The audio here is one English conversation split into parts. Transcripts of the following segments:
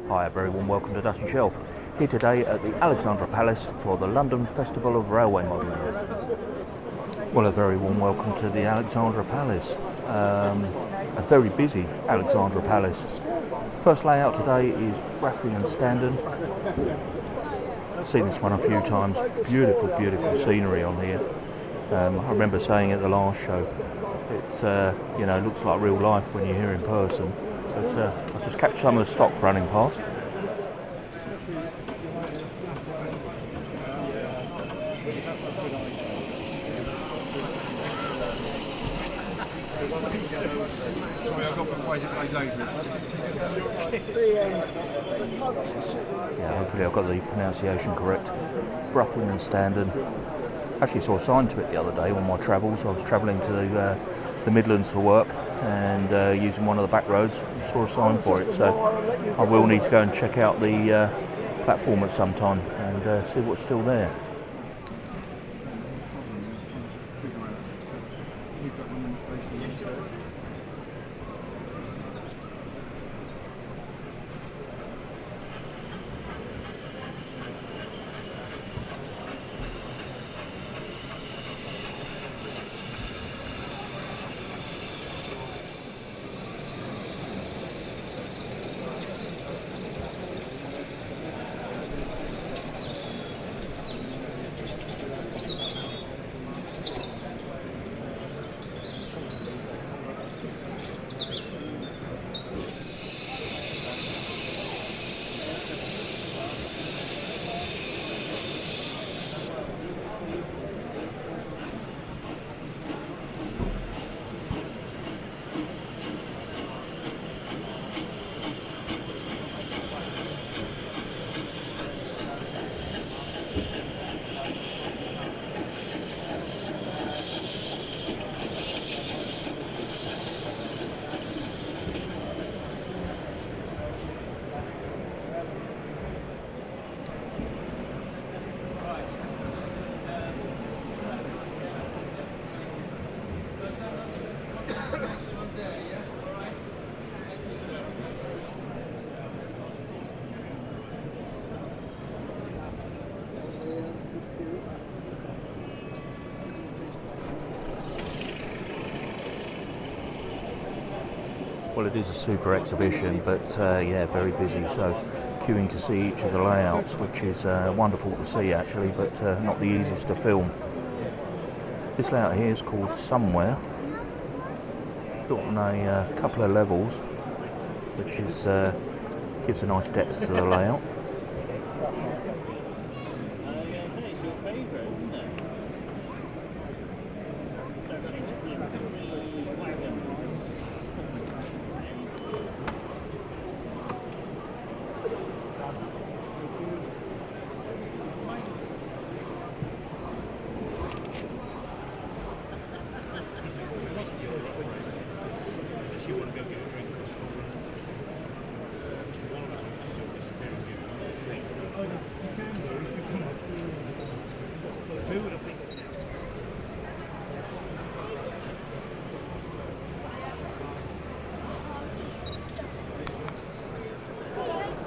Hi, a very warm welcome to Dusty Shelf. Here today at the Alexandra Palace for the London Festival of Railway Modelling. Well, a very warm welcome to the Alexandra Palace. A very busy Alexandra Palace. First layout today is Braughing Standon. I've seen this one a few times. Beautiful, beautiful scenery on here. I remember saying at the last show, it looks like real life when you're here in person. But I'll just catch some of the stock running past. Yeah, hopefully I've got the pronunciation correct. Braughing Standon. Actually saw a sign to it the other day on my travels. I was travelling to the Midlands for work and using one of the back roads. I saw a sign for it, so I will need to go and check out the platform at some time and see what's still there. Well, it is a super exhibition, but yeah, very busy, so queuing to see each of the layouts, which is wonderful to see actually, but not the easiest to film. This layout here is called Somewhere. Built on a couple of levels, which is gives a nice depth to the layout.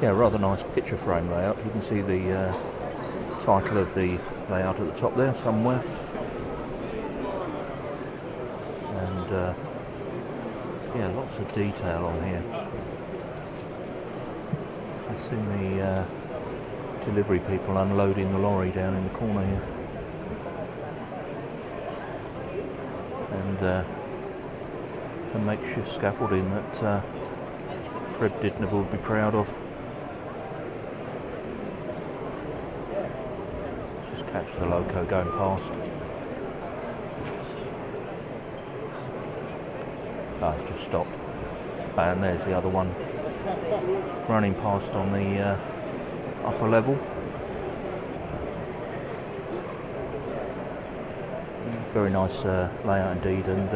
Yeah, rather nice picture frame layout. You can see the title of the layout at the top there, Somewhere. And yeah, lots of detail on here. I've seen the delivery people unloading the lorry down in the corner here. And a makeshift scaffolding that Fred Didnable would be proud of. Catch the loco going past. Ah, it's just stopped. And there's the other one running past on the upper level. Very nice layout indeed, and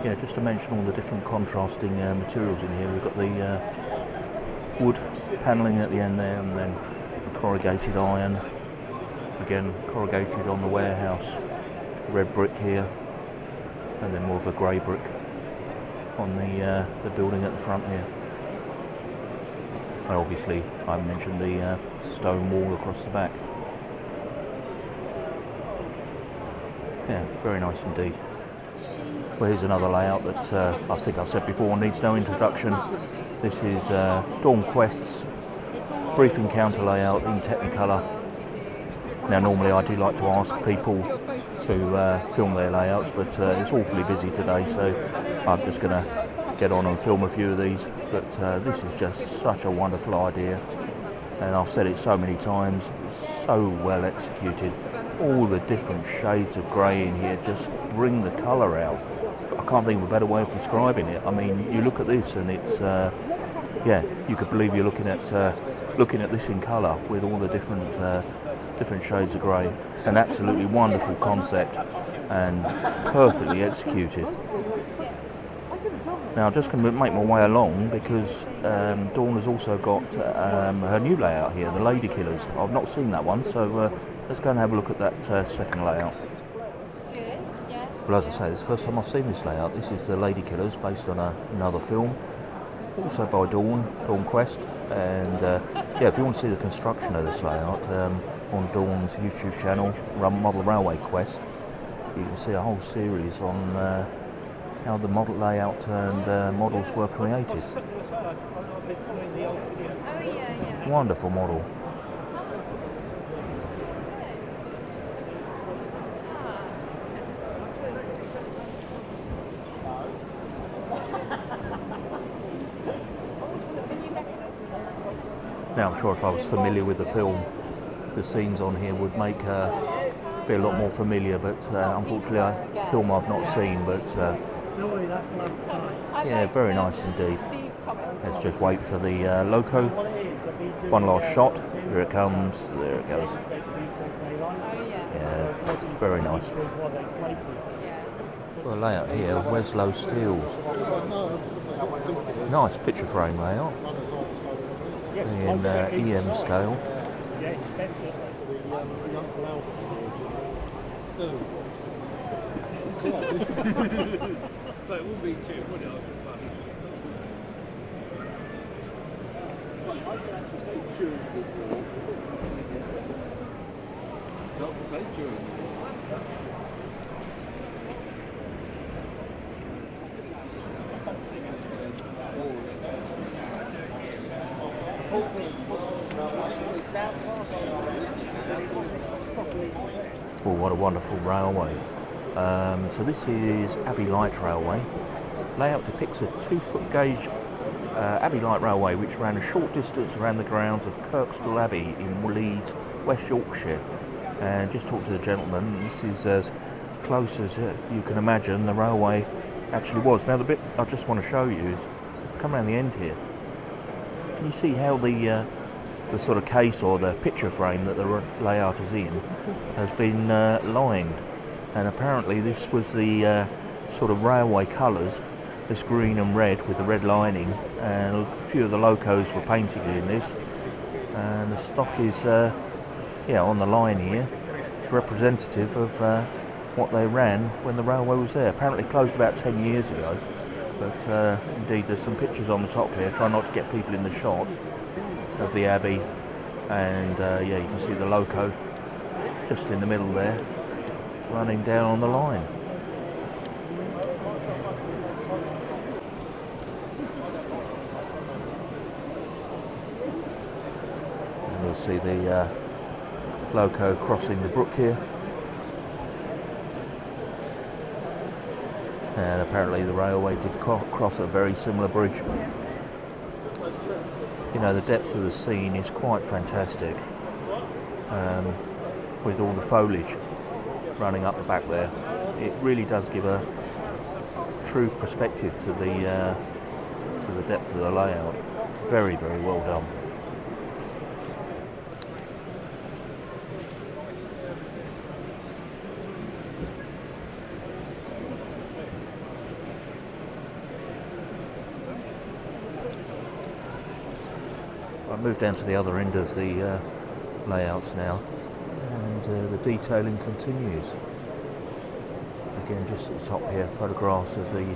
yeah, just to mention all the different contrasting materials in here. We've got the wood panelling at the end there, and then corrugated iron. Again, corrugated on the warehouse, red brick here, and then more of a grey brick on the building at the front here. And obviously I mentioned the stone wall across the back. Yeah, very nice indeed. Well, here's another layout that I think I've said before needs no introduction. This is Dawn Quest's brief encounter layout in Technicolor. Now normally I do like to ask people to film their layouts, but it's awfully busy today, so I'm just going to get on and film a few of these. But this is just such a wonderful idea, and I've said it so many times, it's so well executed. All the different shades of grey in here just bring the colour out. I can't think of a better way of describing it. I mean, you look at this and it's, yeah, you could believe you're looking at this in colour with all the different shades of grey. An absolutely wonderful concept and perfectly executed. Now I'm just going to make my way along because Dawn has also got her new layout here, the Ladykillers. I've not seen that one, so let's go and have a look at that second layout. Well, as I say, it's the first time I've seen this layout. This is the Ladykillers, based on another film, also by Dawn Quest. And yeah, if you want to see the construction of this layout on Dawn's YouTube channel, Model Railway Quest, you can see a whole series on how the model layout and models were created. Wonderful model. Now I'm sure if I was familiar with the film, the scenes on here would make be a lot more familiar, but unfortunately a film I've not seen, but yeah, very nice indeed. Let's just wait for the loco. One last shot. Here it comes. There it goes. Yeah, very nice. Well, layout here, Weslo Steels. Nice picture frame layout in EM scale. Oh, what a wonderful railway. So this is Abbey Light Railway. Layout depicts a 2-foot gauge Abbey Light Railway which ran a short distance around the grounds of Kirkstall Abbey in Leeds, West Yorkshire. And just talk to the gentleman, this is as close as you can imagine the railway actually was. Now the bit I just want to show you is, come around the end here, can you see how the sort of case or the picture frame that the layout is in has been lined, and apparently this was the sort of railway colours, this green and red with the red lining, and a few of the locos were painted in this, and the stock is yeah, on the line here. It's representative of what they ran when the railway was there. Apparently closed about 10 years ago, but indeed there's some pictures on the top here. Try not to get people in the shot of the Abbey, and yeah, you can see the loco just in the middle there, running down on the line. And you'll see the loco crossing the brook here, and apparently the railway did cross a very similar bridge. You know, the depth of the scene is quite fantastic, with all the foliage running up the back there. It really does give a true perspective to the depth of the layout. Very, very well done. I've moved down to the other end of the layouts now, and the detailing continues. Again, just at the top here, photographs of the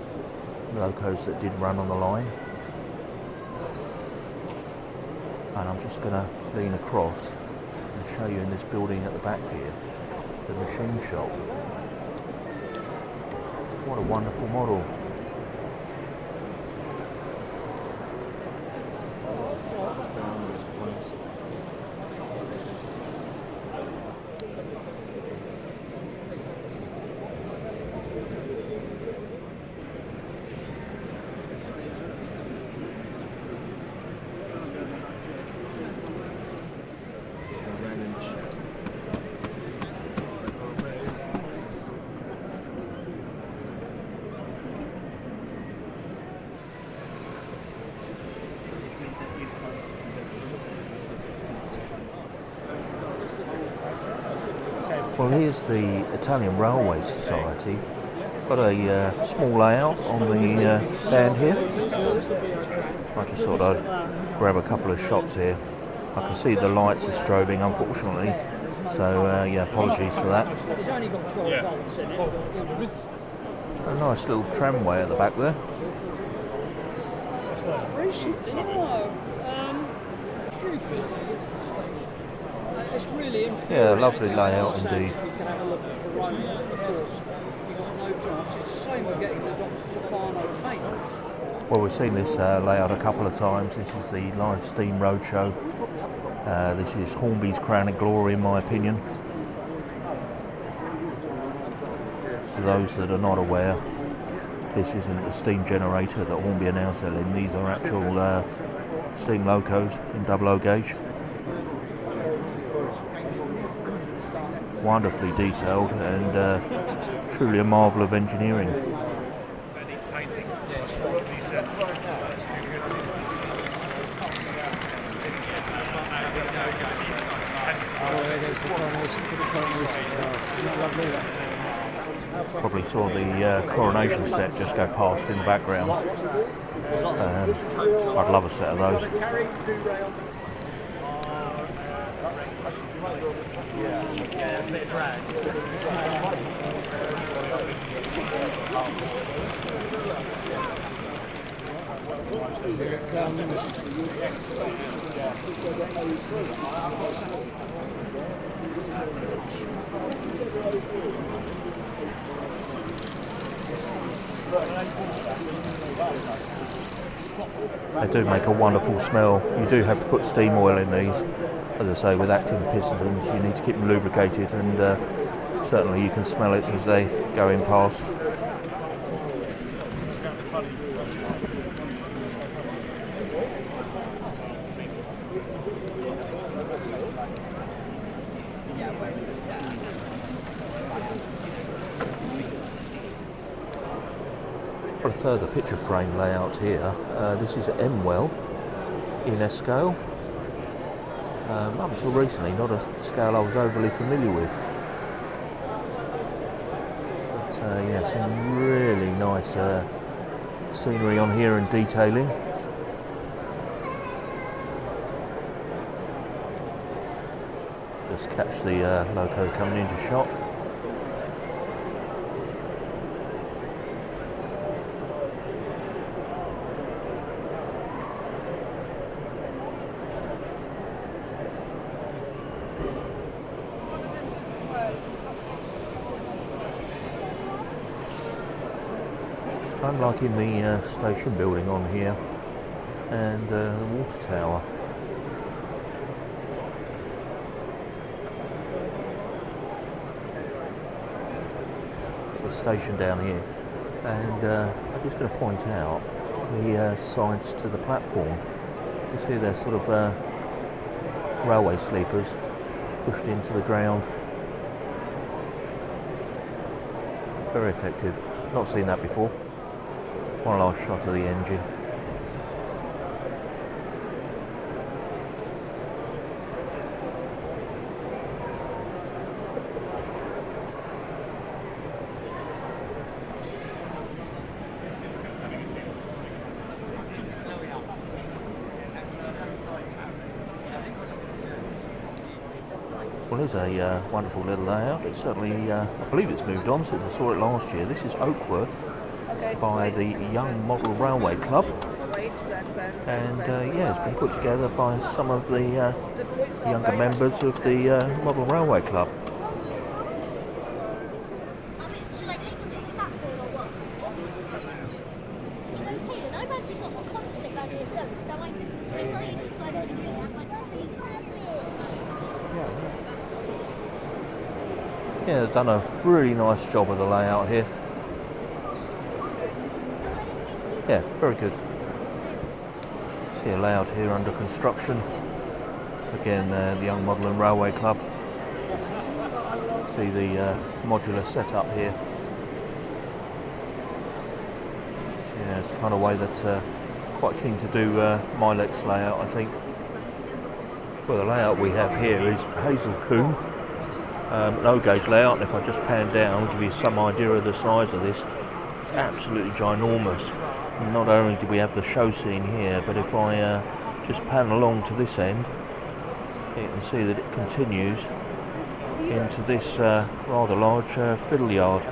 locos that did run on the line. And I'm just going to lean across and show you in this building at the back here, the machine shop. What a wonderful model. Well, here's the Italian Railway Society. Got a small layout on the stand here. So I just thought I'd grab a couple of shots here. I can see the lights are strobing, unfortunately. So yeah, apologies for that. A nice little tramway at the back there. Yeah, lovely layout indeed. Well, we've seen this layout a couple of times. This is the live steam roadshow. This is Hornby's crown and glory, in my opinion. For those that are not aware, this isn't a steam generator that Hornby are now selling. These are actual steam locos in double O gauge. Wonderfully detailed and truly a marvel of engineering. Probably saw the coronation set just go past in the background. I'd love a set of those. Yeah, a bit of drag. Here it comes. They do make a wonderful smell. You do have to put steam oil in these. As I say, with acting pistons, you need to keep them lubricated, and certainly you can smell it as they go in past. Got a further picture frame layout here. This is Emwell in S-scale. Up until recently, not a scale I was overly familiar with. But yeah, some really nice scenery on here and detailing. Just catch the loco coming into shot. I'm liking the station building on here and the water tower. The station down here, and I'm just going to point out the sides to the platform. You see they're sort of railway sleepers pushed into the ground. Very effective. Not seen that before. One last shot of the engine. Well, here's a wonderful little layout. It's certainly, I believe it's moved on since I saw it last year. This is Oakworth by the Young Model Railway Club. and yeah, it's been put together by some of the younger members of the Model Railway Club. Should I take them to the platform or what? Okay, then I've actually got a concept idea of those, so if I decide to do that, I can see Yeah, they've done a really nice job of the layout here. Yeah, very good. See a layout here under construction. Again, the Young Model and Railway Club. See the modular setup here. Yeah, it's the kind of way that quite keen to do Milex layout, I think. Well, the layout we have here is Hazelcombe. No gauge layout, and if I just pan down, I'll give you some idea of the size of this. It's absolutely ginormous. And not only do we have the show scene here, but if I just pan along to this end, you can see that it continues into this rather large fiddle yard.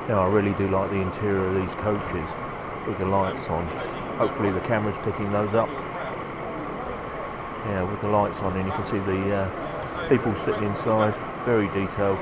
Now, I really do like the interior of these coaches with the lights on. Hopefully the camera's picking those up. Yeah, with the lights on, and you can see the people sitting inside, very detailed.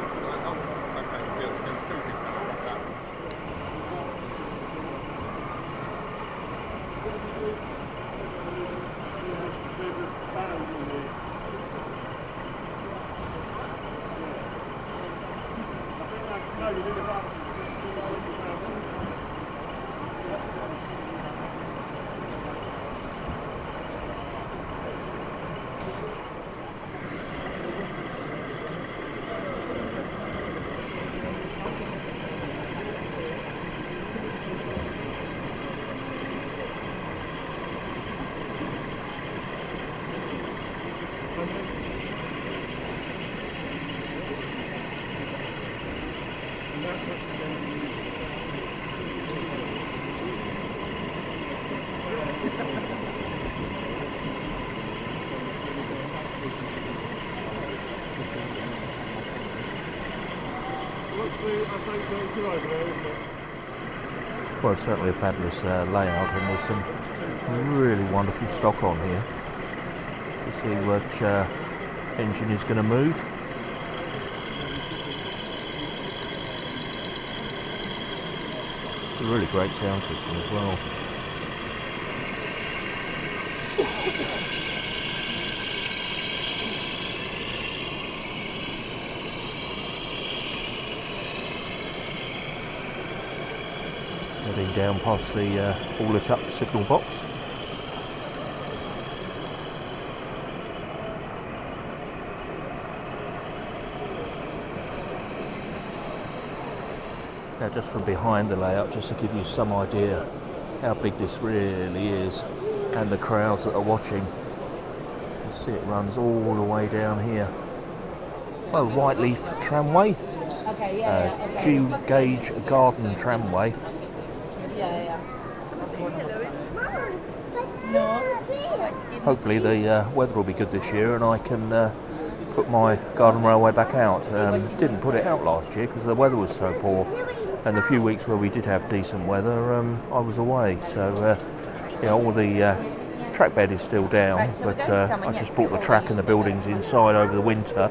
Well, it's certainly a fabulous layout, and there's some really wonderful stock on here to see which engine is going to move. A really great sound system as well. Heading down past the all lit up signal box. Now, just from behind the layout, just to give you some idea how big this really is, and the crowds that are watching. You can see it runs all the way down here. Well, Whiteleaf tramway, G-gauge garden tramway. Hopefully the weather will be good this year, and I can put my garden railway back out. Didn't put it out last year because the weather was so poor, and the few weeks where we did have decent weather, I was away. So yeah, all the track bed is still down, but I just brought the track and the buildings inside over the winter,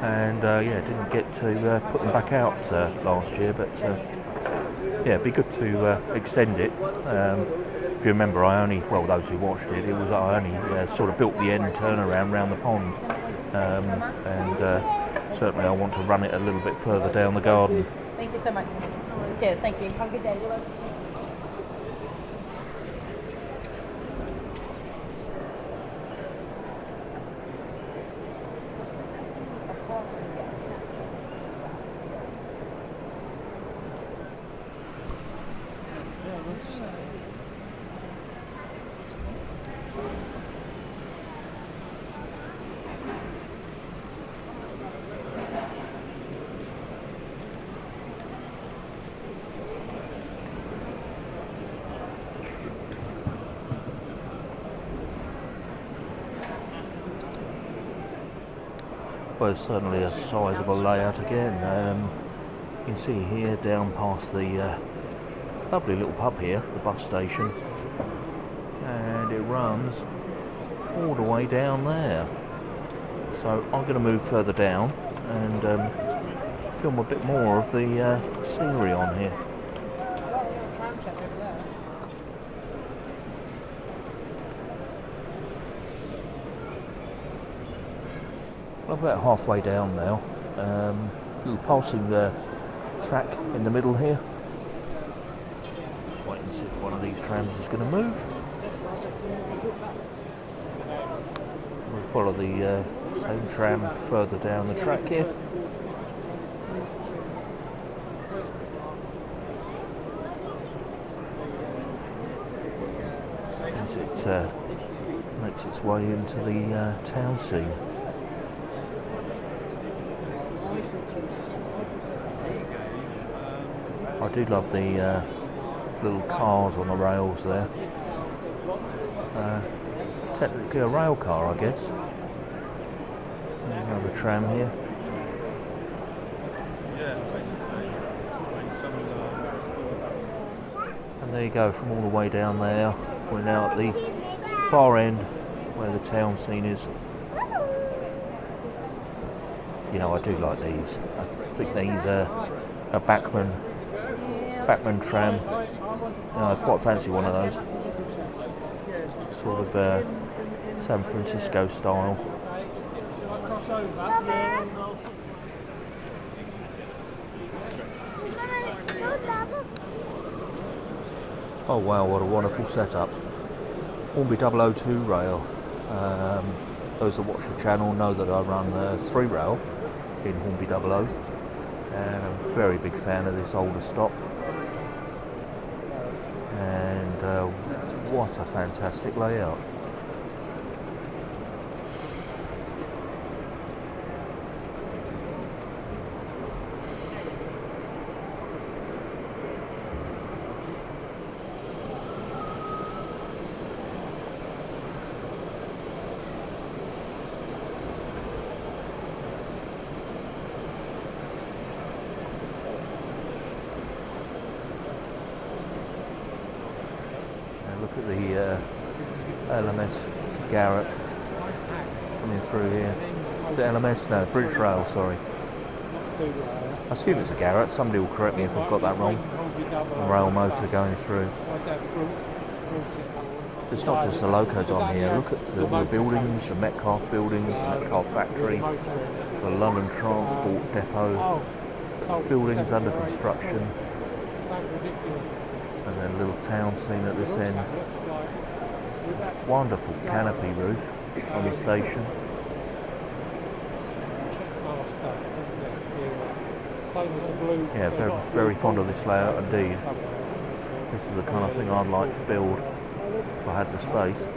and yeah, didn't get to put them back out last year. But yeah, it'd be good to extend it. If you remember, those who watched it, I only sort of built the end turnaround round the pond, and certainly I want to run it a little bit further down the garden. Thank you so much. Cheers, thank you. Have a good day. Well, it's certainly a sizable layout again. You can see here down past the lovely little pub here, the bus station, and it runs all the way down there. So I'm going to move further down and film a bit more of the scenery on here. Well, about halfway down now. Little pulsing track in the middle here. Just wait and see if one of these trams is going to move. We'll follow the same tram further down the track here. As it makes its way into the town scene. I do love the little cars on the rails there. Technically a rail car, I guess. Another tram here. And there you go, from all the way down there. We're now at the far end where the town scene is. You know, I do like these. I think these are a Bachmann tram. I quite fancy one of those. Sort of San Francisco style. Oh wow, what a wonderful setup. Hornby 002 rail. Those that watch the channel know that I run 3 rail in Hornby 00. And I'm a very big fan of this older stock. And what a fantastic layout. Look at the LMS Garrett coming through here. Is it LMS? No, British Rail, sorry. I assume it's a Garrett. Somebody will correct me if I've got that wrong. A rail motor going through. It's not just the locos on here. Look at the buildings, the Metcalfe buildings, the Metcalfe factory, the London Transport Depot, buildings under construction. And then a little town scene at this end. Wonderful canopy roof on the station. Yeah, very, very fond of this layout indeed. This is the kind of thing I'd like to build if I had the space.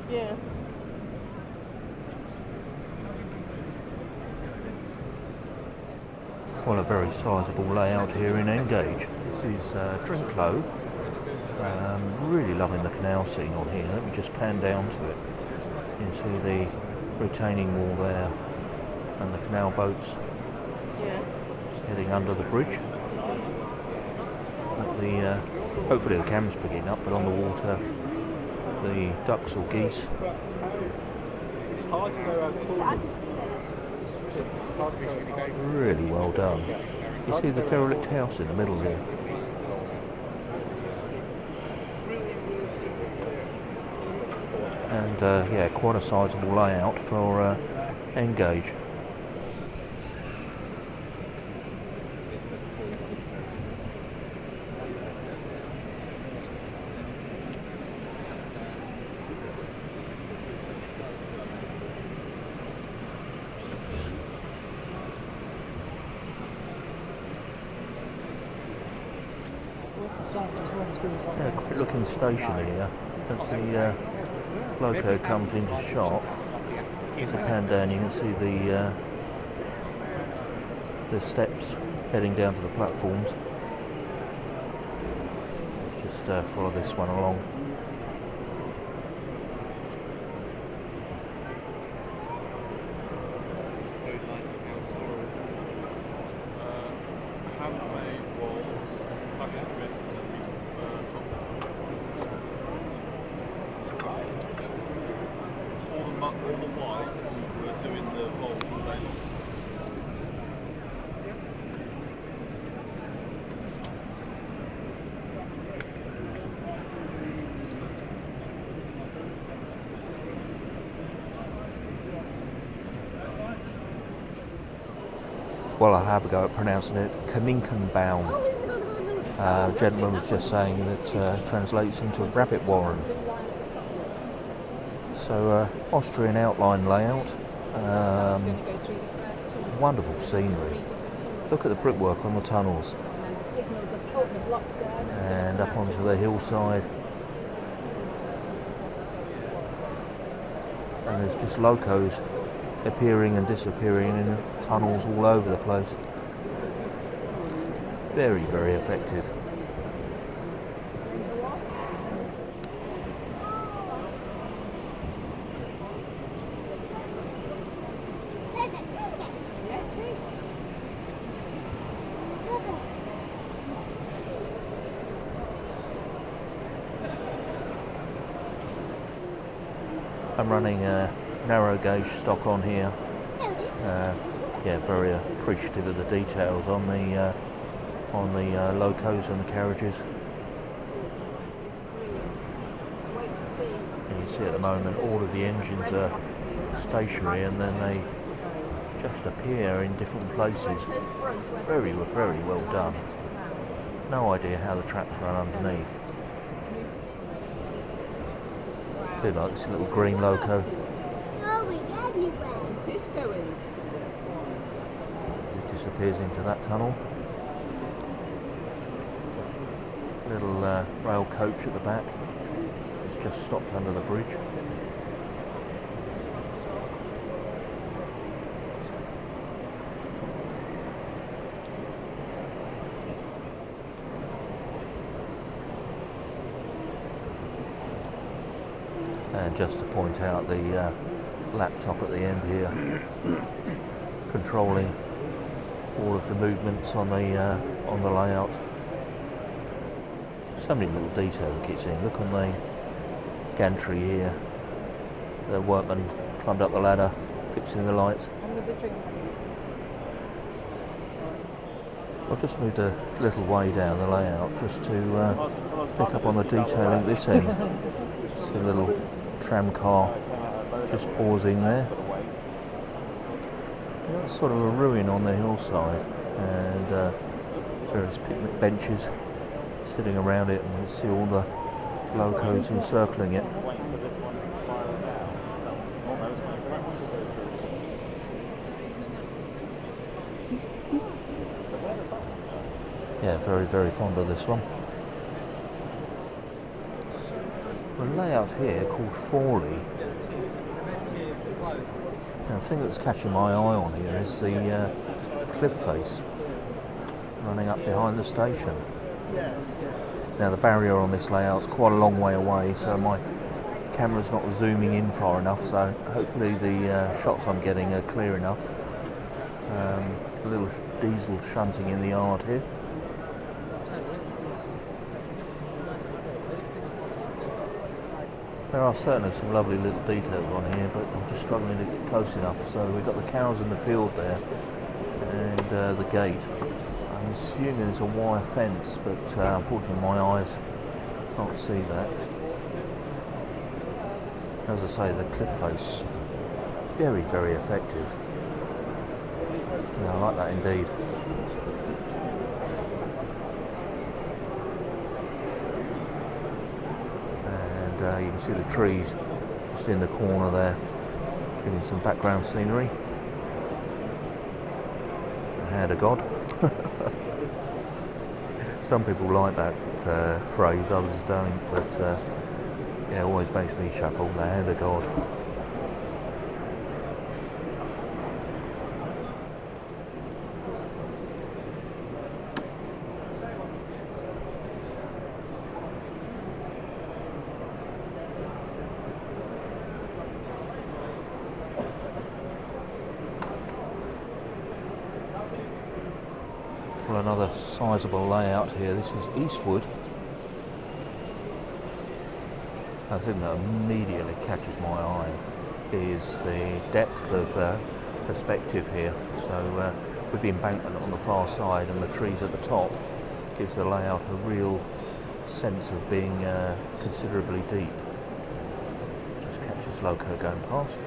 Yeah. Well, a very sizable layout here in Engage. This is Brinklow. Really loving the canal scene on here. Let me just pan down to it. You can see the retaining wall there and the canal boats heading under the bridge. At the hopefully the camera's picking up, but on the water, the ducks or geese. Really well done. You see the derelict house in the middle here. And yeah, quite a sizable layout for Engage. Yeah, great looking station here. As the loco comes into shot, as you pan down, you can see the steps heading down to the platforms. Let's just follow this one along. Well, I'll have a go at pronouncing it. Kaninchenbau. Gentleman was just saying that translates into rabbit warren. So Austrian outline layout. Wonderful scenery. Look at the brickwork on the tunnels. And up onto the hillside. And there's just locos appearing and disappearing in tunnels all over the place. Very, very effective. I'm running a narrow gauge stock on here. Yeah, very appreciative of the details on the locos and the carriages. And you see at the moment all of the engines are stationary and then they just appear in different places. Very, very well done. No idea how the tracks run underneath. Do like this little green loco. It is going. It disappears into that tunnel. Little rail coach at the back. It's just stopped under the bridge. And just to point out the laptop at the end here, controlling all of the movements on the layout. So many little details we keep seeing. Look on the gantry here. The workman climbed up the ladder, fixing the lights. I've just moved a little way down the layout just to pick up on the detailing at this end. See a little tram car just pausing there. That's sort of a ruin on the hillside, and various picnic benches sitting around it, and you see all the locos encircling it. Yeah, very, very fond of this one. The layout here called Fawley. Now, the thing that's catching my eye on here is the cliff face running up behind the station. Now, the barrier on this layout is quite a long way away, so my camera's not zooming in far enough, so hopefully the shots I'm getting are clear enough. A little diesel shunting in the yard here. There are certainly some lovely little details on here, but I'm just struggling to get close enough. So we've got the cows in the field there, and the gate. I'm assuming it's a wire fence, but unfortunately my eyes can't see that. As I say, the cliff face, very, very effective. Yeah, I like that indeed. And you can see the trees just in the corner there, giving some background scenery. The hand of God. Some people like that phrase, others don't, but yeah, it always makes me chuckle, the hand of God. Well, another sizable layout here. This is Eastwood. The thing that immediately catches my eye is the depth of perspective here. So with the embankment on the far side and the trees at the top, gives the layout a real sense of being considerably deep. Just catch this loco going past.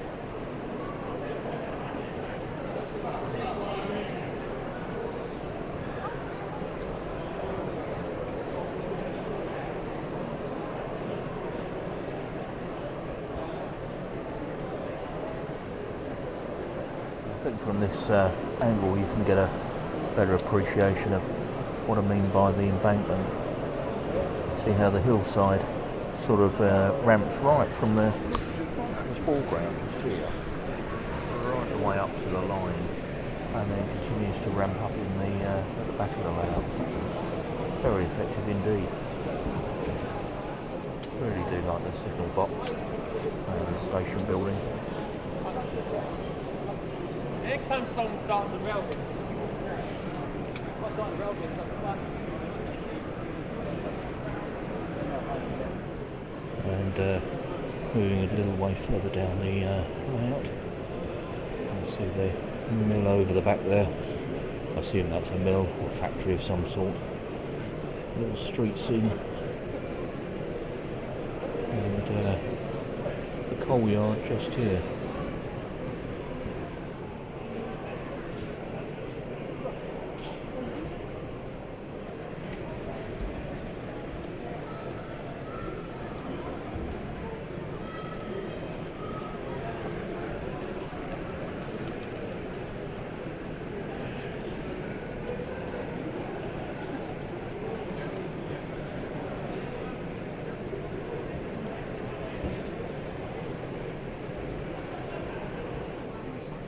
I think from this angle you can get a better appreciation of what I mean by the embankment. See how the hillside sort of ramps right from the foreground just here, right the way up to the line, and then continues to ramp up in the at the back of the layout. Very effective indeed. Really do like the signal box and the station building. Next time someone starts a railway. And moving a little way further down the layout, you can see the mill over the back there. I assume that's a mill or factory of some sort. A little street scene. And the coal yard just here.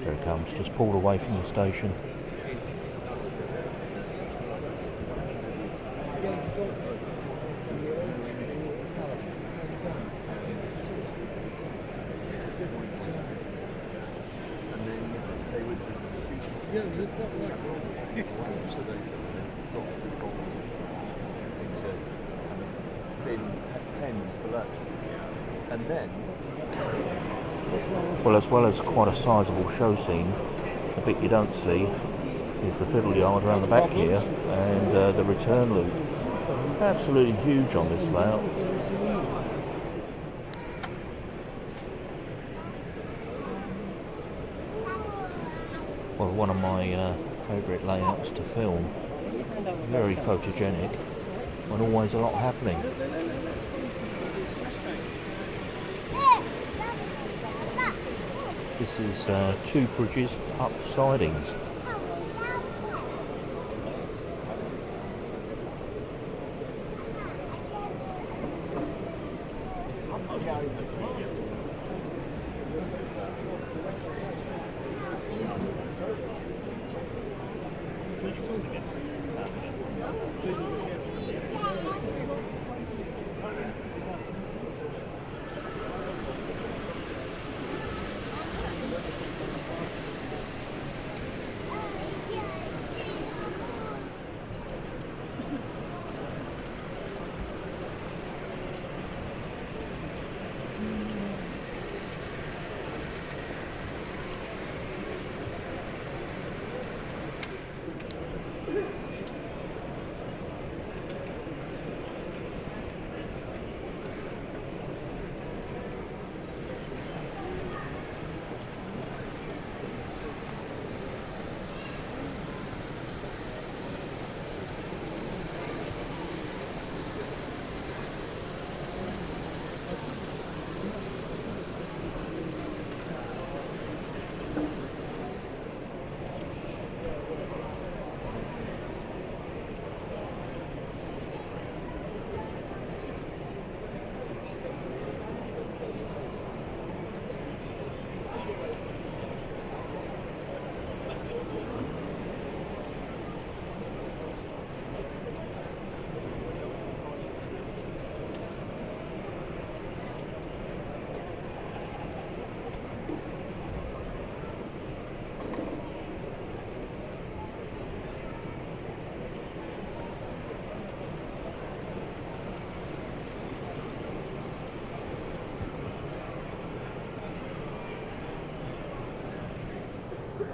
There it comes, just pulled away from the station. Well, as well as quite a sizable show scene, the bit you don't see is the fiddle yard around the back here and the return loop. Absolutely huge on this layout. Well, one of my favourite layouts to film. Very photogenic and always a lot happening. This is 2 Bridges Up Sidings.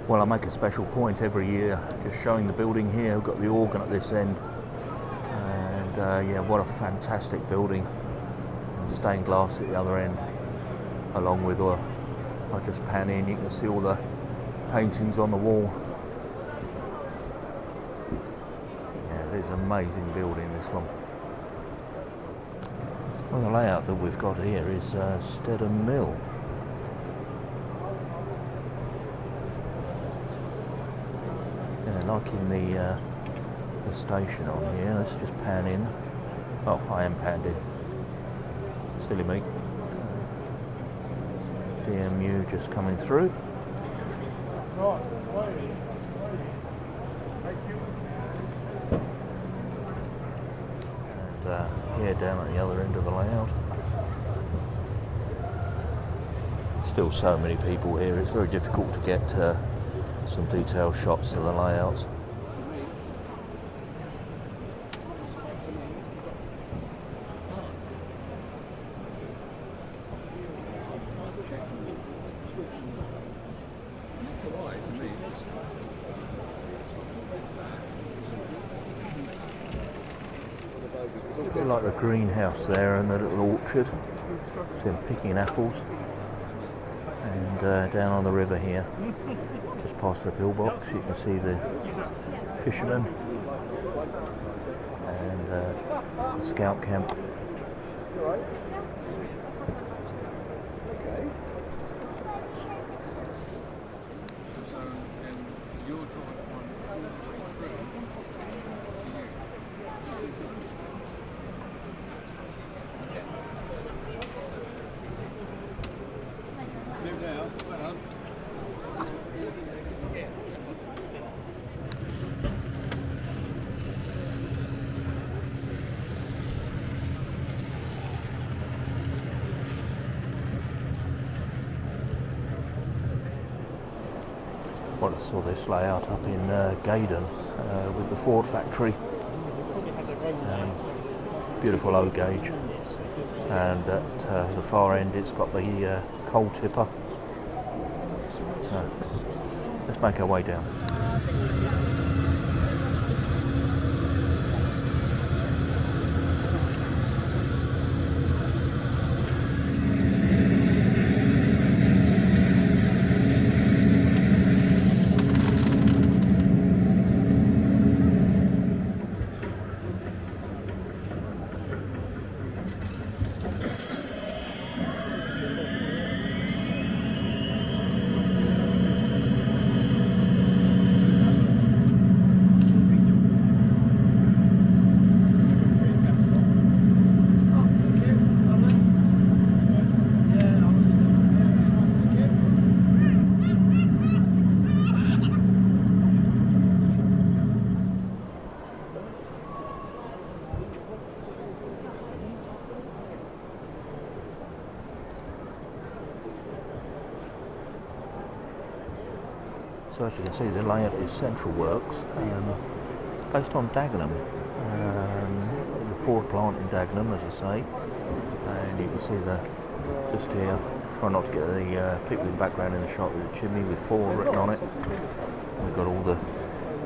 Well, I make a special point every year just showing the building here. We've got the organ at this end, and yeah, what a fantastic building. And stained glass at the other end, along with I just pan in, you can see all the paintings on the wall. Yeah, it is an amazing building, this one. Well, the layout that we've got here is Stedham Mill. Yeah, like in the station on here. Let's just pan in. Oh, I am panned in. Silly me. DMU just coming through. And here down at the other end of the layout. Still so many people here, it's very difficult to get some detailed shots of the layouts. A bit like the greenhouse there and the little orchard. See them picking apples. And down on the river here, just past the pillbox, you can see the fishermen and the scout camp. Well, I saw this layout up in Gaydon with the Ford factory. Beautiful O gauge, and at the far end it's got the coal tipper. So let's make our way down. So as you can see, the layout is Central Works, based on Dagenham, the Ford plant in Dagenham, as I say. And you can see just here, try not to get the people in the background in the shot, with the chimney with Ford written on it. We've got all the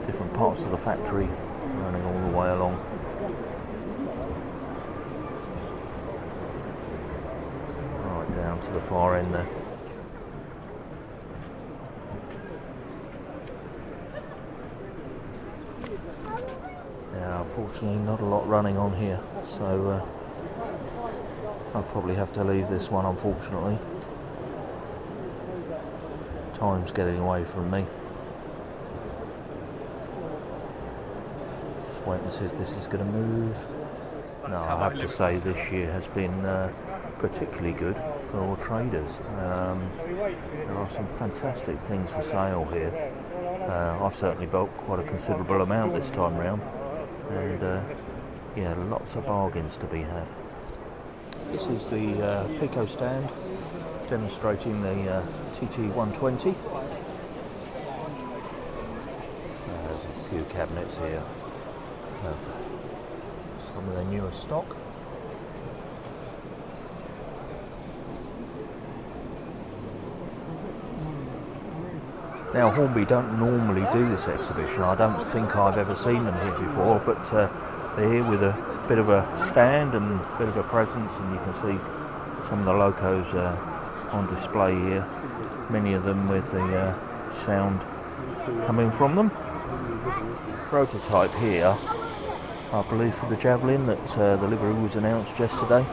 different parts of the factory running all the way along. Right down to the far end there. Unfortunately not a lot running on here, so I'll probably have to leave this one, unfortunately. Time's getting away from me. Just wait and see if this is going to move. No, I have to say this year has been particularly good for traders. There are some fantastic things for sale here. I've certainly bought quite a considerable amount this time round. And yeah, lots of bargains to be had. This is the Pico stand demonstrating the TT120. There's a few cabinets here of some of their newer stock. Now Hornby don't normally do this exhibition. I don't think I've ever seen them here before, but they're here with a bit of a stand and a bit of a presence, and you can see some of the locos on display here, many of them with the sound coming from them. Prototype here, I believe, for the Javelin that the livery was announced yesterday,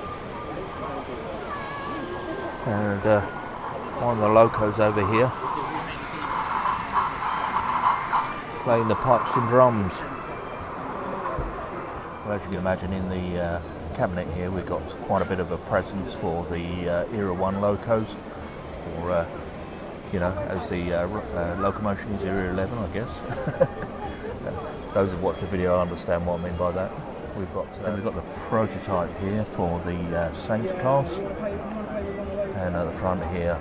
and one of the locos over here playing the pipes and drums. Well, as you can imagine, in the cabinet here we've got quite a bit of a presence for the Era 1 locos, or you know, as the locomotion is Era 11, I guess. Those who've watched the video understand what I mean by that. We've got the prototype here for the Saint class, and at the front here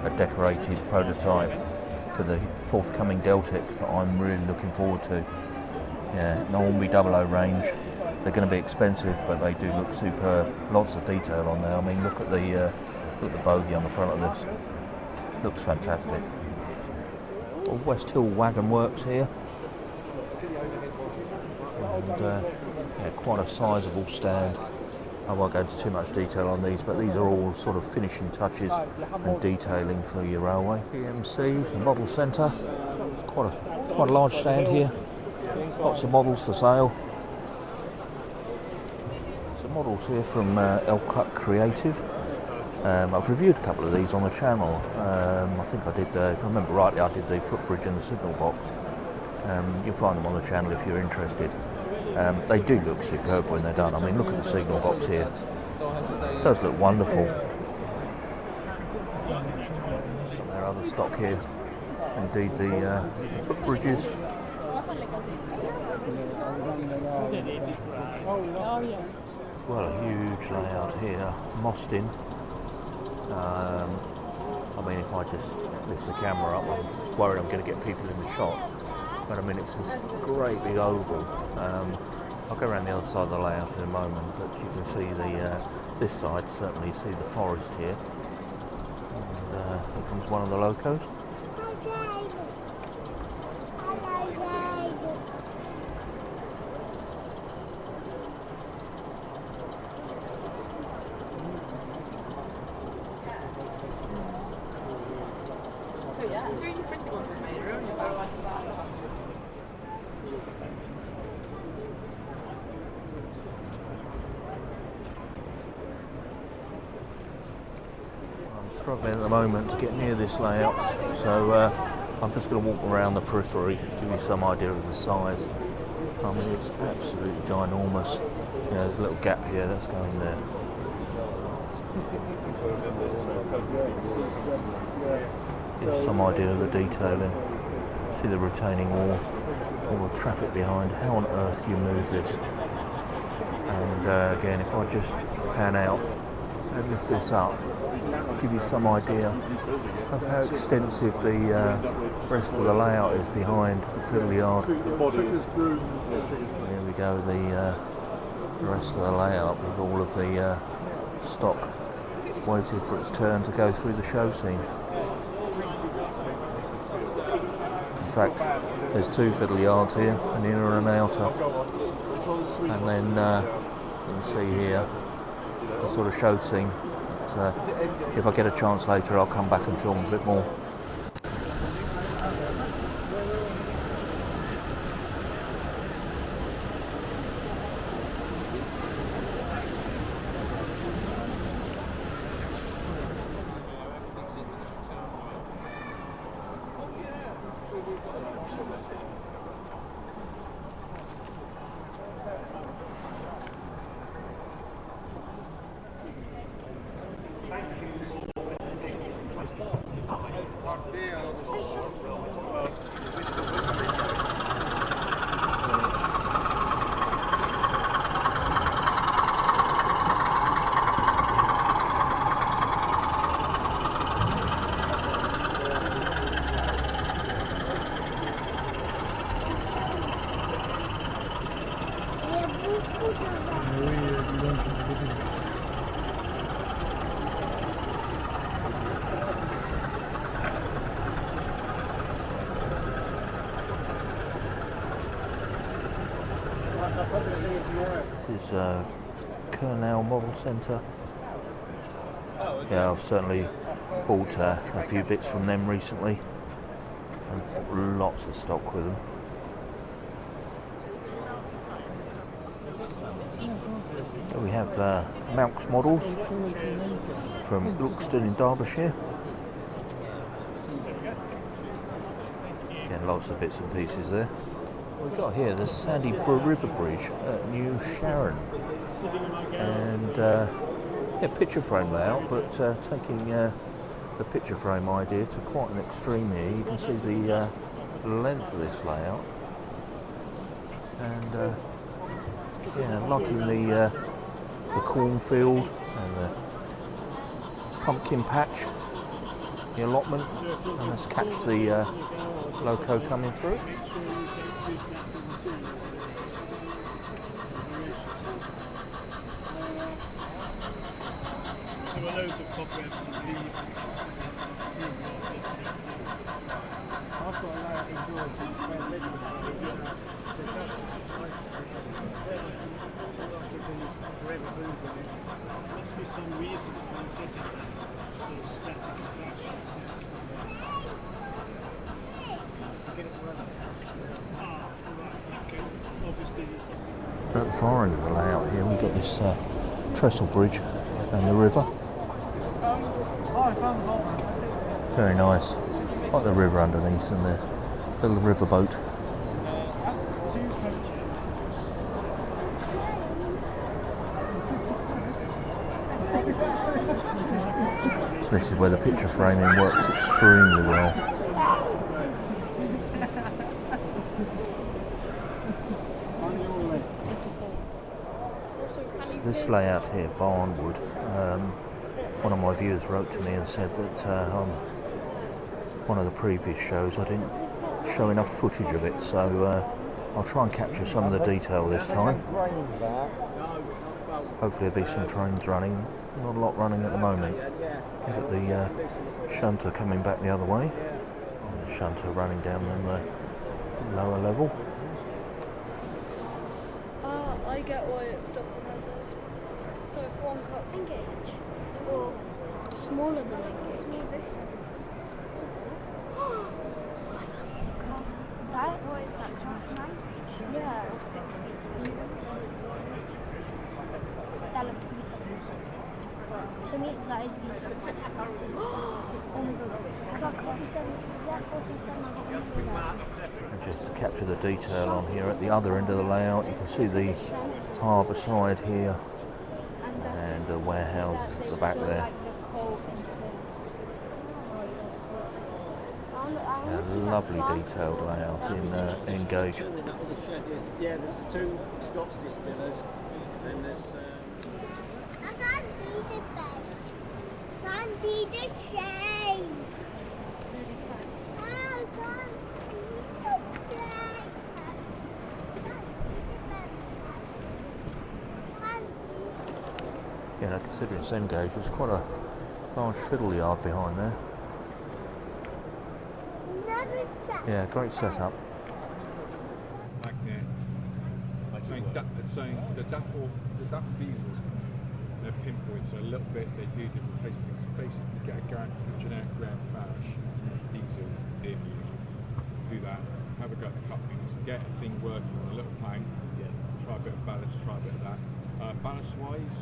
a decorated prototype for the forthcoming Deltic that I'm really looking forward to. Yeah, Hornby 00 range. They're going to be expensive, but they do look superb. Lots of detail on there. I mean, look at the bogey on the front of this. Looks fantastic. West Hill Wagon Works here, and yeah, quite a sizable stand. I won't go into too much detail on these, but these are all sort of finishing touches and detailing for your railway. PMC, the model centre. It's quite a large stand here. Lots of models for sale. Some models here from Elcut Creative. I've reviewed a couple of these on the channel. I think I did, if I remember rightly, I did the footbridge and the signal box. You'll find them on the channel if you're interested. They do look superb when they're done. I mean, look at the signal box here. It does look wonderful. Some of their other stock here. Indeed, the footbridges. Well, a huge layout here. Mostyn. I mean, if I just lift the camera up, I'm worried I'm going to get people in the shot. But I mean, it's this great big oval. I'll go around the other side of the layout in a moment, but you can see this side, certainly see the forest here. And here comes one of the locos. Struggling at the moment to get near this layout, so I'm just going to walk around the periphery to give you some idea of the size. I mean, it's absolutely ginormous. You know, there's a little gap here that's going there. Gives some idea of the detailing. See the retaining wall, all the traffic behind. How on earth do you move this? And again, if I just pan out and lift this up, give you some idea of how extensive the rest of the layout is behind the fiddle yard. Here we go, the rest of the layout with all of the stock waiting for its turn to go through the show scene. In fact, there's two fiddle yards here, an inner and an outer, and then you can see here the sort of show scene. If I get a chance later, I'll come back and film a bit more. This is Kernel Model Centre. Yeah, I've certainly bought a few bits from them recently and bought lots of stock with them. So we have Mounks models from Ilkeston in Derbyshire. Again, lots of bits and pieces there. We've got here the Sandy River Bridge at New Sharon, and yeah, picture frame layout, but taking the picture frame idea to quite an extreme here. You can see the length of this layout, and yeah, liking the cornfield and the pumpkin patch, the allotment, and let's catch the loco coming through. There were loads of cobwebs and leaves. I've got a layout indoors in Spilsby. The dust must be some reason for getting that. It's called static attraction. Get it running. Ah, right. Okay. Obviously there's something. At the far end of the layout here, we've got this trestle bridge and the river. Very nice. Like the river underneath and the little river boat. This is where the picture framing works extremely well. So this layout here, Barnwood, one of my viewers wrote to me and said that on one of the previous shows I didn't show enough footage of it, so I'll try and capture some of the detail this time. Hopefully there'll be some trains running, not a lot running at the moment. Look at the shunter coming back the other way, and the shunter running down on the lower level. I get why it's documented. So if one cuts Engage. Or smaller than like small distance. Oh my god. That? What is that? Just 90? Yeah. Or 66. That looks beautiful. To me, that is beautiful. Oh my god. I got 47. And just to capture the detail on here at the other end of the layout, you can see the harbour side here and the warehouse at the back there. A lovely detailed layout in Engage. Yeah, there's the two Scotch distillers, and there's. I can't see the face. Can't see the shade. I can't see the shade. Yeah, now considering it's Engage, there's quite a large fiddle yard behind there. Yeah, great setup. Back there, saying the duck diesels, they're pinpoints, so a little bit they do different place things. So basically, you get a generic Grand Flash diesel near you, do that, have a go at the couplings, get a thing working on a little plank, try a bit of ballast, try a bit of that. Ballast wise,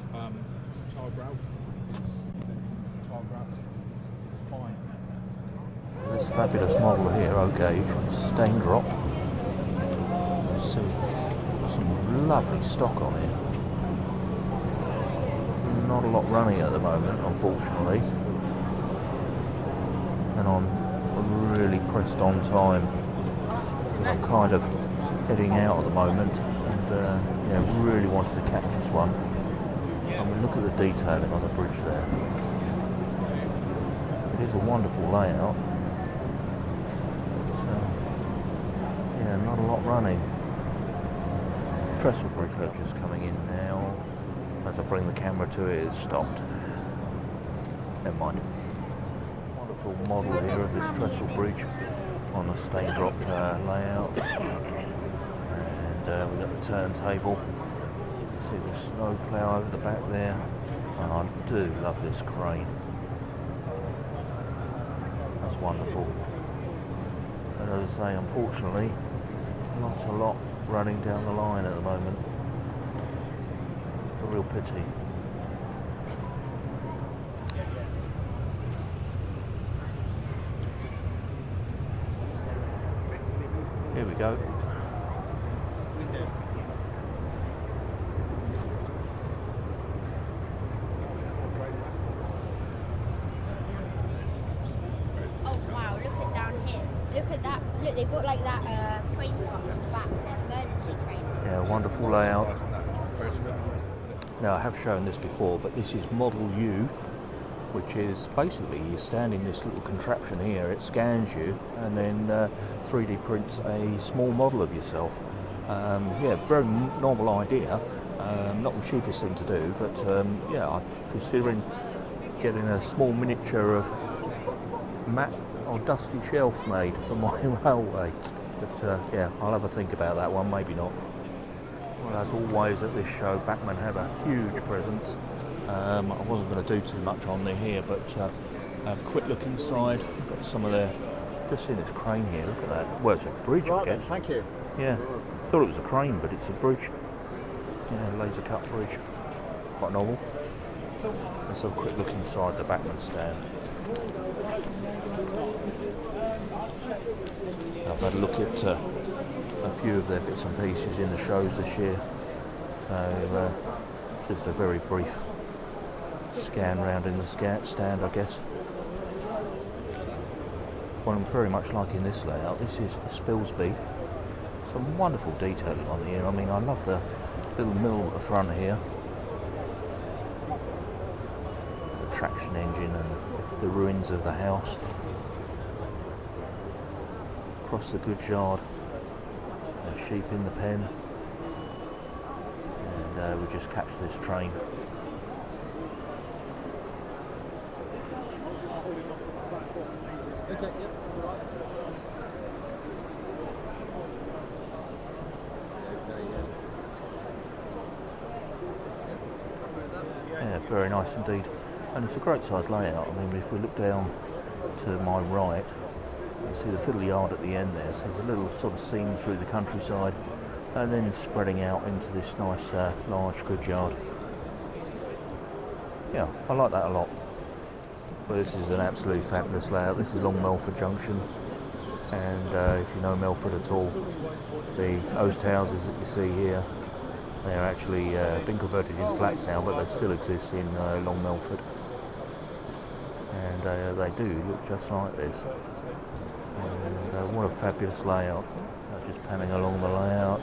tar grout, it's fine. This fabulous model here, O-Gauge, Staindrop. You see some lovely stock on here. Not a lot running at the moment, unfortunately. And I'm really pressed on time. I'm kind of heading out at the moment, and yeah, really wanted to catch this one. I mean, look at the detailing on the bridge there. It is a wonderful layout. Yeah, not a lot running. Trestle bridge just coming in now. As I bring the camera to it, it's stopped. Never mind. Wonderful model here of this trestle bridge on a Staindrop layout. And we've got the turntable. See the snow plough over the back there. And I do love this crane. That's wonderful. But as I say, unfortunately, not a lot running down the line at the moment. A real pity. Here we go. Oh wow, look at down here. Look at that. Look, they've got like that crane truck at the back, that emergency crane. Yeah, wonderful layout. Now I have shown this before, but this is Model U, which is basically you stand in this little contraption here, it scans you and then 3D prints a small model of yourself. Yeah, very novel idea, not the cheapest thing to do, but yeah, I'm considering getting a small miniature of matte or dusty shelf made for my railway. But yeah, I'll have a think about that one, maybe not. Well, as always at this show, Bachmann had a huge presence. I wasn't going to do too much on there here, but have a quick look inside. We've got some of their, just seen this crane here, look at that. Well, it's a bridge, I guess. Thank you. Yeah, thought it was a crane, but it's a bridge. Yeah, laser cut bridge. Quite novel. Let's have a quick look inside the Bachmann stand. I've had a look at a few of their bits and pieces in the shows this year. So, just a very brief scan round in the stand, I guess. Well, I'm very much liking this layout. This is Spilsby. Some wonderful detailing on here. I mean, I love the little mill at the front here. The traction engine and the ruins of the house. Across the goods yard. A sheep in the pen. And we just catch this train. Okay, yep, right. Okay, yeah. Yeah, very nice indeed. And it's a great size layout. I mean, if we look down to my right, you see the fiddle yard at the end there. So there's a little sort of scene through the countryside, and then spreading out into this nice large goods yard. Yeah, I like that a lot. Well, this is an absolutely fabulous layout. This is Long Melford Junction, and if you know Melford at all, the Oast houses that you see here, they're actually been converted into flats now, but they still exist in Long Melford, and they do look just like this. And what a fabulous layout. Just panning along the layout.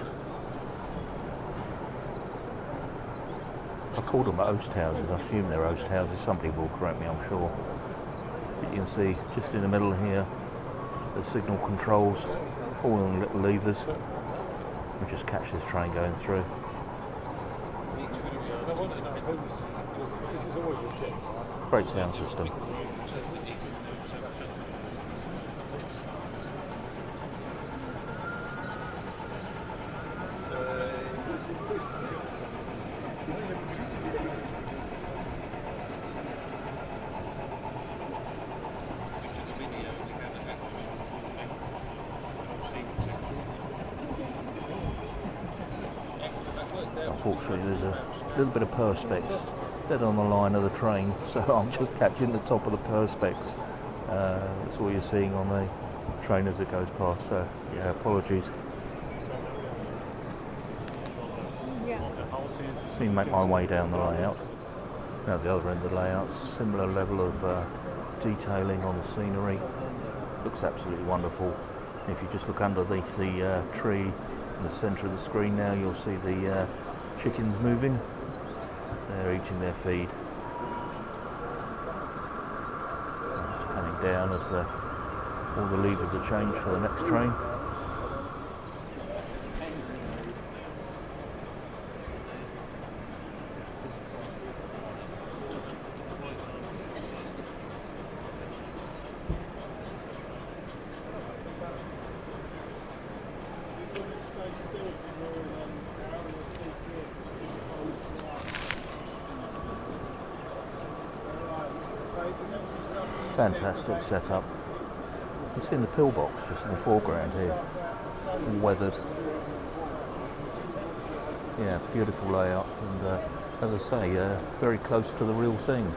I call them Oast houses. I assume they're Oast houses. Somebody will correct me, I'm sure. But you can see just in the middle here the signal controls, all on little levers. We just catch this train going through. Great sound system. Unfortunately, there's a little bit of perspex dead on the line of the train, so I'm just catching the top of the perspex. That's all you're seeing on the train as it goes past, so yeah, apologies. Let me make my way down the layout. Now the other end of the layout, similar level of detailing on the scenery. Looks absolutely wonderful. If you just look underneath the tree in the centre of the screen now, you'll see the chickens moving. They're eating their feed. Just panning down as all the levers are changed for the next train. Fantastic setup. You can see in the pillbox just in the foreground here, all weathered. Yeah, beautiful layout, and as I say, very close to the real thing.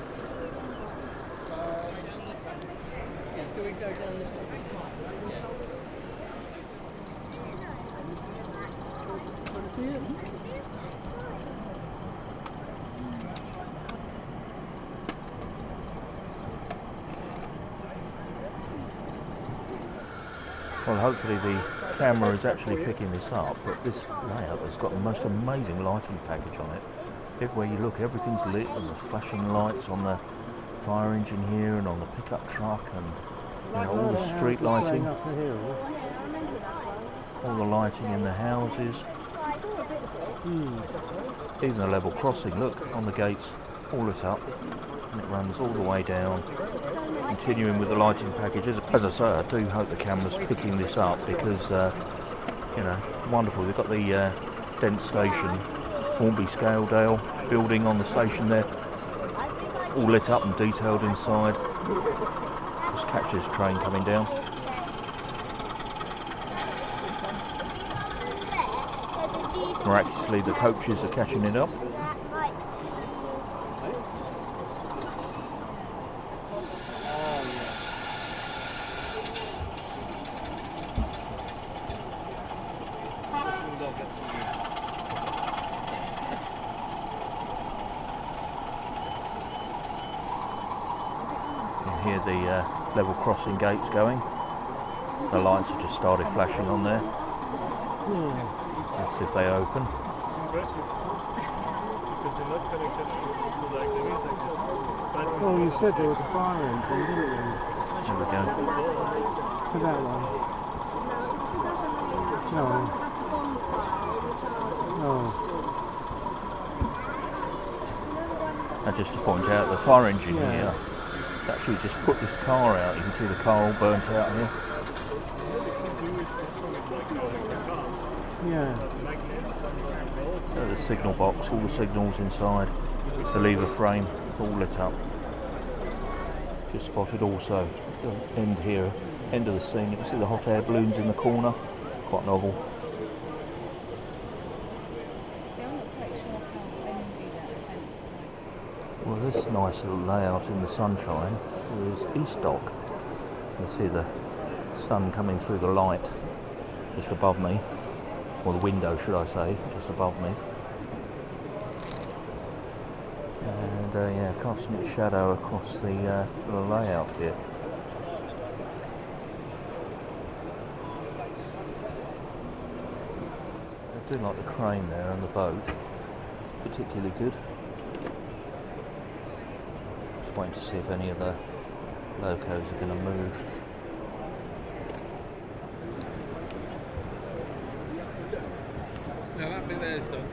Well, hopefully the camera is actually picking this up, but this layout has got the most amazing lighting package on it. Everywhere you look, everything's lit, and there's flashing lights on the fire engine here and on the pickup truck, and you know, all the street lighting, all the lighting in the houses. Even a level crossing, look, on the gates, all lit up, and it runs all the way down. Continuing with the lighting packages, as I say, I do hope the camera's picking this up because, you know, wonderful. They've got the Dent station, Hornby Scaledale building on the station there, all lit up and detailed inside. Just catch this train coming down. Miraculously, the coaches are catching it up. Hear the level crossing gates going. The lights have just started flashing on there. Let's see if they open. Well, you said there was a fire engine, didn't you? There we go. For that one. No. And just to point out, the fire engine here, it's actually just put this car out. You can see the car all burnt out here. Yeah. The signal box, all the signals inside, the lever frame, all lit up. Just spotted also the end here, end of the scene. You can see the hot air balloons in the corner, quite novel. Well, this nice little layout in the sunshine is East Dock. You see the sun coming through the light just above me, or the window should I say, just above me. And yeah, casting its shadow across the layout here. I do like the crane there and the boat, particularly good. Just waiting to see if any of the locos are going to move. Now that bit there's done.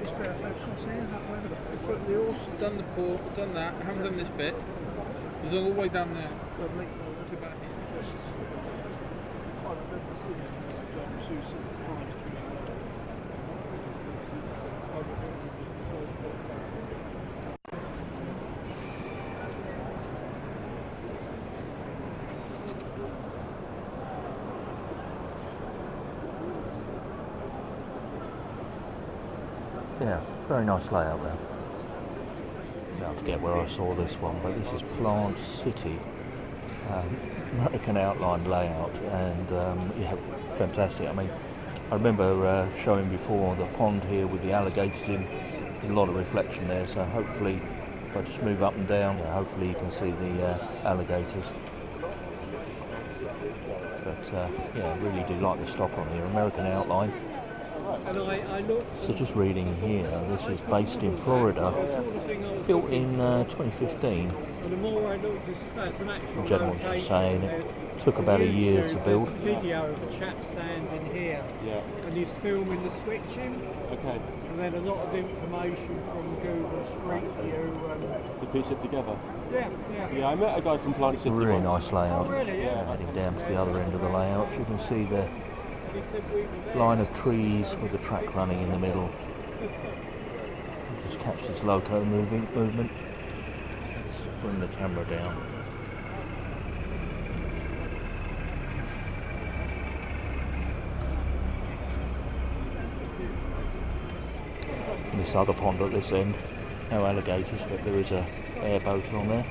It's fair play across here, that way, the foot of the horse. Done the port, done that, haven't done this bit. We've done all the way down there. Lovely. To about here. Yeah, very nice layout there. I forget where I saw this one, but this is Plant City, American outline layout, and yeah, fantastic. I mean, I remember showing before the pond here with the alligators in, a lot of reflection there, so hopefully, if I just move up and down, hopefully you can see the alligators. But yeah, I really do like the stock on here, American outline. So just reading here, this is based in Florida, built in 2015. The general was saying it took about a year to build. There's a video of a chap standing here, and he's filming the switching. Okay. And then a lot of information from Google Street View. To piece it together. Yeah. I met a guy from Plant City. Really nice layout. Oh, really? Yeah. Heading down to the other end of the layout, you can see the line of trees with the track running in the middle. Just catch this loco movement. Let's bring the camera down. this other pond at this end. No alligators, but there is a airboat on there.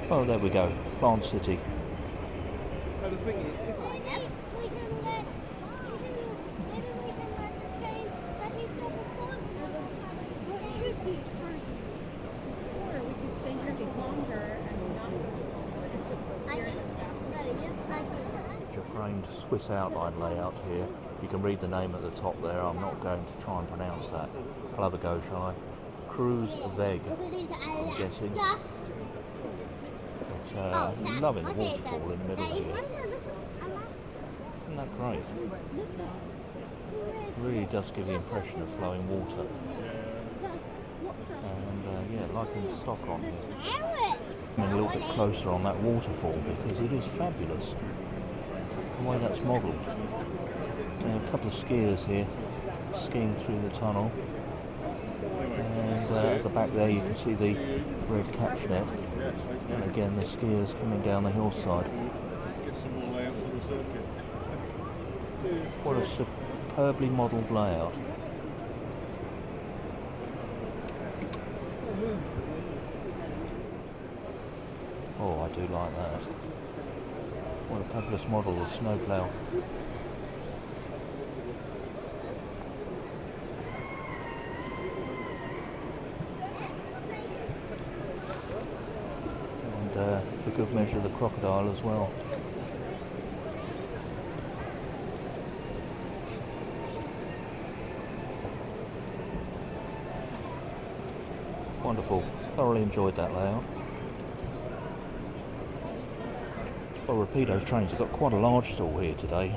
Oh, there we go, Plant City. Framed Swiss outline layout here. You can read the name at the top there. I'm not going to try and pronounce that. I'll have a go, shall I? Kreuzweg, I'm guessing. But, loving the waterfall in the middle here. Isn't that great? Really does give the impression of flowing water. And yeah, liking the stock on here. I'm a little bit closer on that waterfall because it is fabulous. The way that's modelled. A couple of skiers here skiing through the tunnel, and at the back there you can see the red catch net, and again the skiers coming down the hillside. What a superbly modelled layout. Oh, I do like that. What a fabulous model of snowplough. And for good measure the crocodile as well. Wonderful. Thoroughly enjoyed that layout. Well, Rapido's trains have got quite a large stall here today.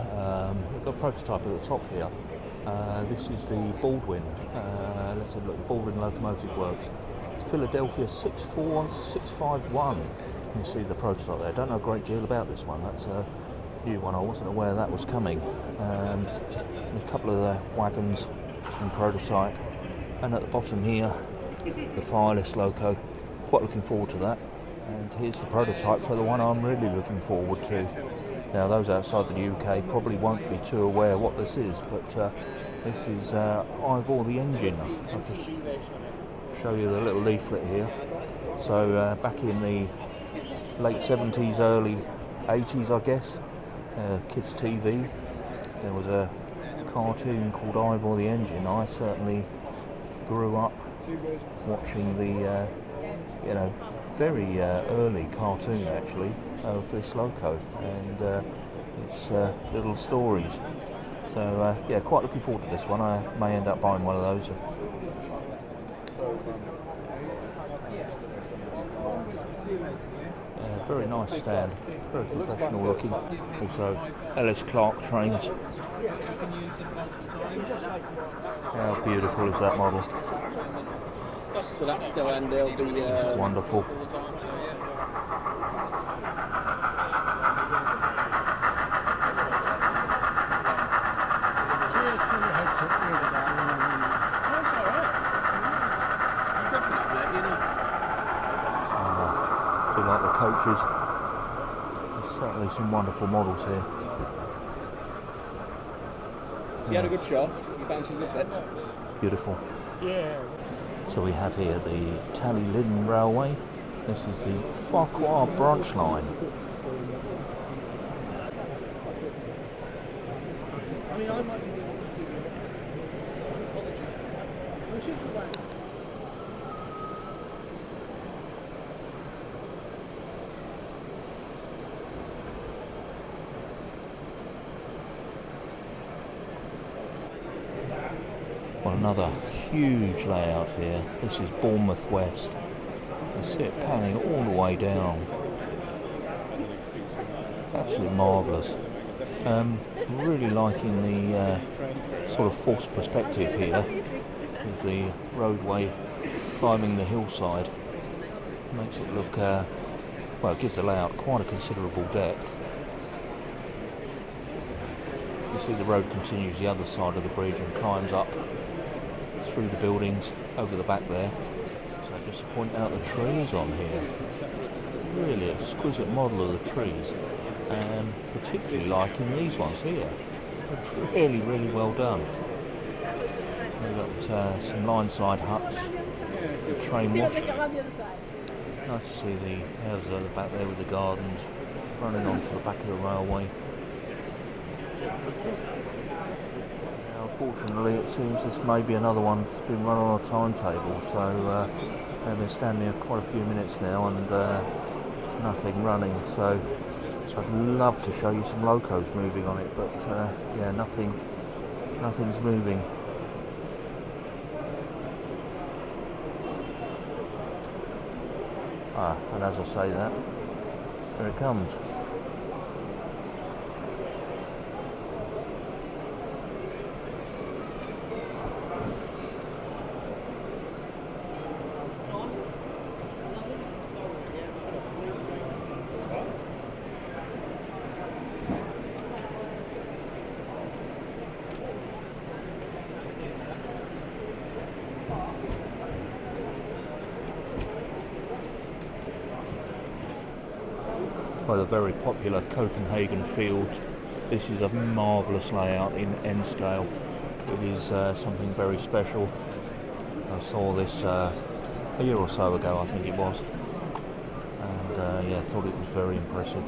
We've got a prototype at the top here. This is the Baldwin. Let's have a look. Baldwin Locomotive Works. It's Philadelphia 64651. You see the prototype there. Don't know a great deal about this one. That's a new one. I wasn't aware that was coming. And a couple of the wagons in prototype. And at the bottom here, the Fireless loco. Quite looking forward to that. And here's the prototype for the one I'm really looking forward to. Now those outside the UK probably won't be too aware what this is, but this is Ivor the engine. I'll just show you the little leaflet here. So back in the late 70s, early 80s I guess, kids TV, there was a cartoon called Ivor the engine. I certainly grew up watching the, you know, very early cartoon actually of this loco, and its little stories. So yeah, quite looking forward to this one. I may end up buying one of those. Very nice stand, very professional looking. Also Ellis Clark trains. How beautiful is that model? So that's still, and they'll be wonderful. Do like the coaches. There's certainly some wonderful models here. You had a good shot. You found some good bits. Beautiful. Yeah. So we have here the Tally Lynn Railway. This is the Ffarquhar Branch line. I mean, I might be doing something. So apologies. Which is the way. Well, another huge layout here. This is Bournemouth West. You see it panning all the way down. Absolutely marvellous. Really liking the sort of forced perspective here with the roadway climbing the hillside. Makes it look, well, it gives the layout quite a considerable depth. You see the road continues the other side of the bridge and climbs up through the buildings over the back there. So just to point out the trees on here. Really exquisite model of the trees, and particularly liking these ones here. It's really, really well done. We've got some line side huts, train wash. Nice to see the houses at the back there with the gardens running onto the back of the railway. Now, unfortunately, it seems this may be another one that's been run on a timetable, so they've been standing here quite a few minutes now and there's nothing running, so I'd love to show you some locos moving on it, but yeah, nothing's moving. And as I say that, here it comes. By the very popular Copenhagen Fields. This is a marvellous layout in N scale. It is something very special. I saw this a year or so ago, I think it was, and yeah, thought it was very impressive.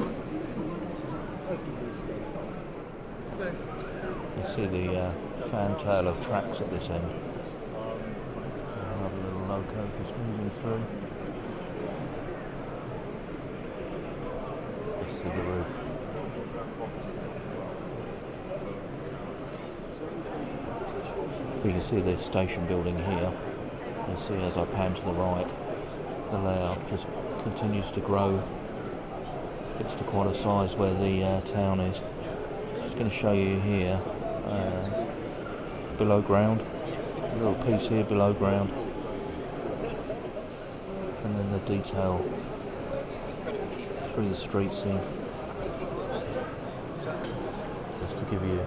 You see the fantail of tracks at this end. Another little loco just moving through. To the roof. You can see the station building here. You see as I pan to the right, the layout just continues to grow. Gets to quite a size where the town is. Just going to show you here, below ground, a little piece here below ground, and then the detail through the street scene, just to give you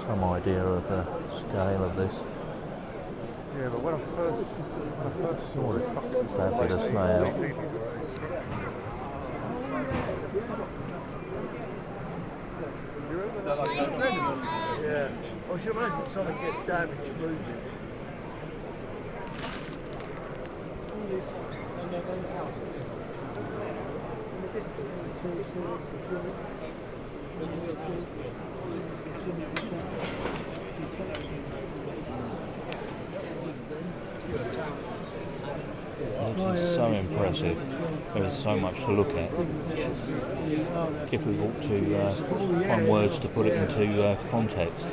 some idea of the scale of this. Yeah, but when I first saw this Fabulous layout. yeah, I should imagine something gets damaged moving. It is so impressive. There is so much to look at. Difficult to find words to put it into context.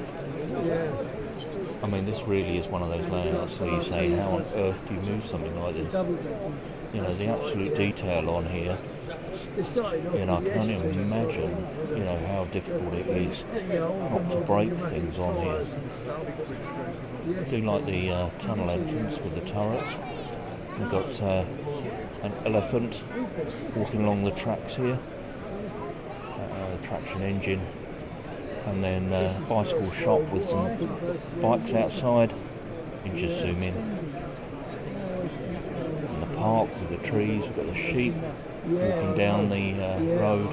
I mean, this really is one of those layouts where you say, how on earth do you move something like this? You know, the absolute detail on here. You know, I can't even imagine, you know, how difficult it is not to break things on here. I do like the tunnel entrance with the turrets. We've got an elephant walking along the tracks here, traction engine, and then a bicycle shop with some bikes outside. You can just zoom in. And the park with the trees, we've got the sheep walking down the road.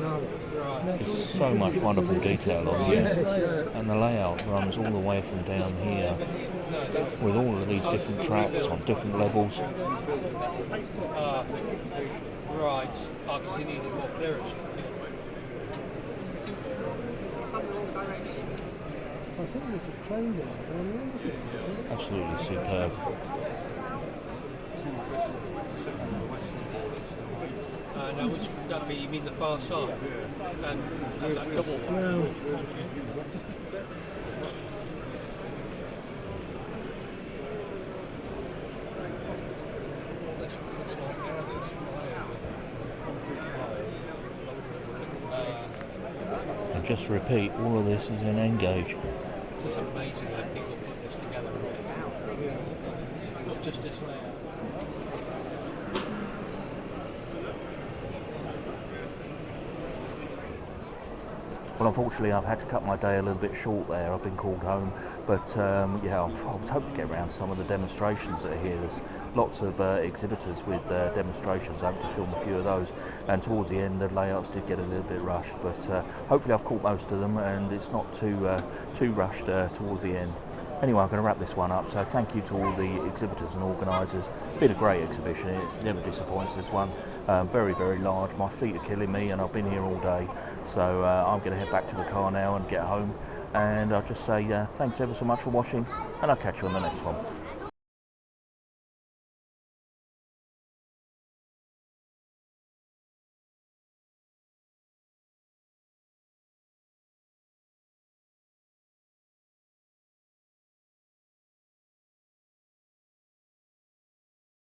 Just so much wonderful detail on here, and the layout runs all the way from down here with all of these different tracks on different levels. Right, because you needed more clearance. I think there's a train there. Absolutely superb. Now, which would that be? You mean the far side? And that double one? And just to repeat, all of this is in N-gauge. It's just amazing how people put this together. Not just this layout. Well, unfortunately, I've had to cut my day a little bit short there. I've been called home, but yeah, I was hoping to get around some of the demonstrations that are here. There's lots of exhibitors with demonstrations. I hope to film a few of those, and towards the end the layouts did get a little bit rushed, but hopefully I've caught most of them and it's not too rushed towards the end. Anyway, I'm going to wrap this one up, so thank you to all the exhibitors and organisers. Been a great exhibition, it never disappoints, this one. Very, very large, my feet are killing me and I've been here all day, so I'm going to head back to the car now and get home, and I'll just say thanks ever so much for watching, and I'll catch you on the next one.